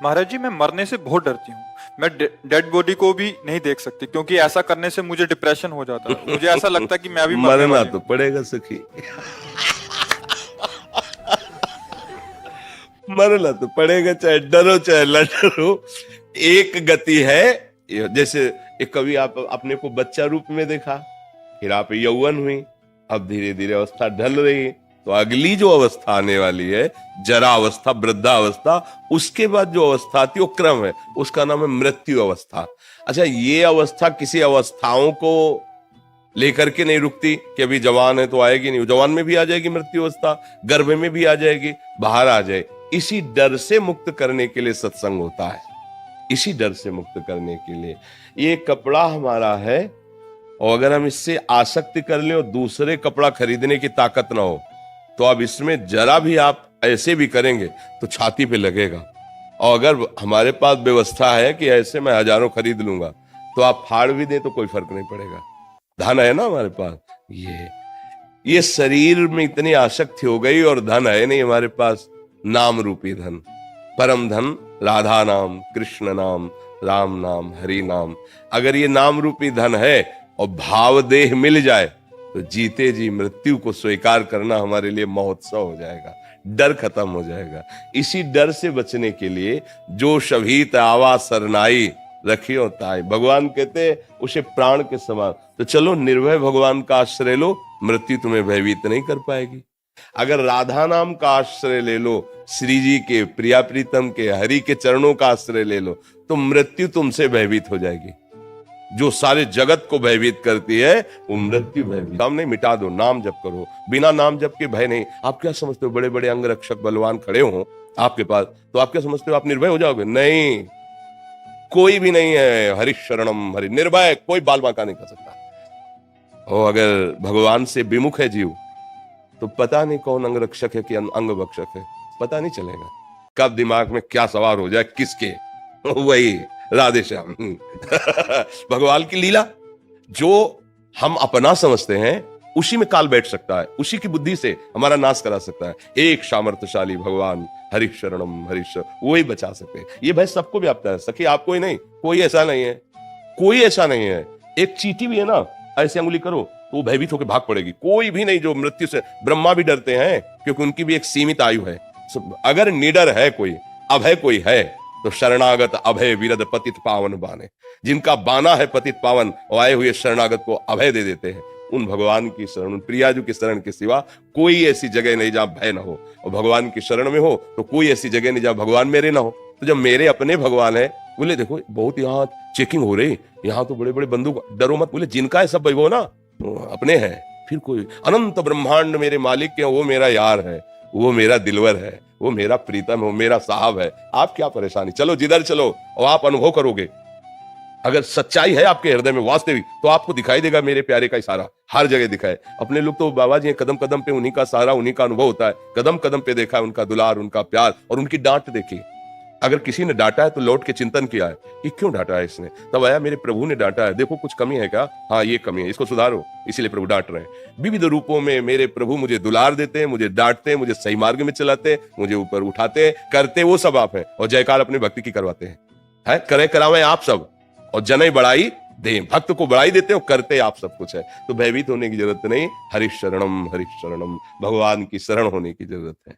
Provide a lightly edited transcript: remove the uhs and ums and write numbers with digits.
महाराज जी, मैं मरने से बहुत डरती हूँ। मैं डेड बॉडी को भी नहीं देख सकती, क्योंकि ऐसा करने से मुझे डिप्रेशन हो जाता है। मुझे ऐसा लगता है कि मैं अभी मरने मरना वाली तो हूँ। पड़ेगा सखी। मरना तो पड़ेगा, चाहे डरो चाहे न डरो। एक गति है, जैसे एक कभी आप अपने को बच्चा रूप में देखा, फिर आप यौवन हुई, अब धीरे धीरे अवस्था ढल रही, तो अगली जो अवस्था आने वाली है, जरा अवस्था, वृद्धा अवस्था, उसके बाद जो अवस्था आती है वो क्रम है, उसका नाम है मृत्यु अवस्था। अच्छा, ये अवस्था किसी अवस्थाओं को लेकर के नहीं रुकती कि अभी जवान है तो आएगी नहीं, जवान में भी आ जाएगी मृत्यु अवस्था, गर्भ में भी आ जाएगी, बाहर आ जाए। इसी डर से मुक्त करने के लिए सत्संग होता है, इसी डर से मुक्त करने के लिए। ये कपड़ा हमारा है, और अगर हम इससे आसक्ति कर लें और दूसरे कपड़ा खरीदने की ताकत ना हो, तो अब इसमें जरा भी आप ऐसे भी करेंगे तो छाती पे लगेगा। और अगर हमारे पास व्यवस्था है कि ऐसे मैं हजारों खरीद लूंगा, तो आप फाड़ भी दें तो कोई फर्क नहीं पड़ेगा, धन है ना हमारे पास। ये शरीर में इतनी आसक्ति हो गई और धन है नहीं हमारे पास, नाम रूपी धन, परम धन राधा नाम, कृष्ण नाम, राम नाम, हरि नाम। अगर ये नाम रूपी धन है और भाव देह मिल जाए, तो जीते जी मृत्यु को स्वीकार करना हमारे लिए महोत्सव हो जाएगा, डर खत्म हो जाएगा। इसी डर से बचने के लिए जो शभीत आवा सरनाई रखियो ताई, भगवान कहते उसे प्राण के समान। तो चलो निर्भय भगवान का आश्रय लो, मृत्यु तुम्हें भयभीत नहीं कर पाएगी। अगर राधा नाम का आश्रय ले लो, श्री जी के, प्रिया प्रीतम के, हरि के चरणों का आश्रय ले लो, तो मृत्यु तुमसे भयभीत हो जाएगी। जो सारे जगत को भयभीत करती है वो मृत्यु भयभीत। नाम नहीं, मिटा दो, नाम जप करो, बिना नाम जप के भय नहीं। आप क्या समझते हो बड़े बड़े अंग रक्षक बलवान खड़े हो आपके पास, तो आप क्या समझते हो आप निर्भय हो जाओगे? नहीं, कोई भी नहीं है। हरि शरणम हरि, निर्भय कोई बाल बांका नहीं कर सकता। और अगर भगवान से विमुख है जीव, तो पता नहीं कौन अंग रक्षक है कि अंग भक्षक है, पता नहीं चलेगा। कब दिमाग में क्या सवार हो जाए किसके, वही राधे श्याम। भगवान की लीला, जो हम अपना समझते हैं उसी में काल बैठ सकता है, उसी की बुद्धि से हमारा नाश करा सकता है। एक सामर्थ्यशाली भगवान हरि शरणम हरीश्वर, वो ही बचा सकते हैं। ये भय सबको व्याप्त है सखी, आपको ही नहीं, कोई ऐसा नहीं है, कोई ऐसा नहीं है। एक चींटी भी है ना, ऐसे अंगुली करो तो वो भयभीत होकर भाग पड़ेगी। कोई भी नहीं जो मृत्यु से, ब्रह्मा भी डरते हैं क्योंकि उनकी भी एक सीमित आयु है। अगर निडर है कोई, अभय कोई है, तो शरणागत अभय विरद पतित पावन बाने। जिनका बाना है पतित पावन, और आए हुए शरणागत को अभय दे देते हैं। उन भगवान की शरण, उन प्रियाजू की शरण के सिवा कोई ऐसी जगह नहीं जहां भय ना हो। और भगवान की शरण में हो तो कोई ऐसी जगह नहीं जहां भगवान मेरे ना हो। तो जब मेरे अपने भगवान है, बोले देखो बहुत यहाँ चेकिंग हो रही, यहाँ तो बड़े बड़े बंदूक, डरो मत। बोले जिनका है सब वैभव ना अपने हैं, फिर कोई अनंत ब्रह्मांड मेरे मालिक के, वो मेरा यार है, वो मेरा दिलवर है, वो मेरा प्रीतम है, वो मेरा साहब है। आप क्या परेशानी, चलो जिधर चलो, और आप अनुभव करोगे। अगर सच्चाई है आपके हृदय में वास्तविक, तो आपको दिखाई देगा मेरे प्यारे का इशारा, हर जगह दिखाए। अपने लोग तो बाबा जी कदम कदम पे उन्हीं का सहारा, उन्हीं का अनुभव होता है। कदम कदम पे देखा है उनका दुलार, उनका प्यार, और उनकी डांट देखी। अगर किसी ने डांटा है तो लौट के चिंतन किया है कि क्यों डांटा है इसने, तब आया मेरे प्रभु ने डांटा है, देखो कुछ कमी है क्या, हाँ ये कमी है, इसको सुधारो, इसीलिए प्रभु डांट रहे हैं। विविध रूपों में मेरे प्रभु मुझे दुलार देते हैं, मुझे डांटते हैं, मुझे सही मार्ग में चलाते हैं, मुझे ऊपर उठाते हैं, करते वो सब आप हैं। और जयकार अपने भक्ति की करवाते हैं, है करे करावे आप सब, और जनई बढ़ाई दे, भक्त को बढ़ाई देते हो, करते आप सब कुछ है। तो भयभीत होने की जरूरत नहीं, हरि शरणम, भगवान की शरण होने की जरूरत है।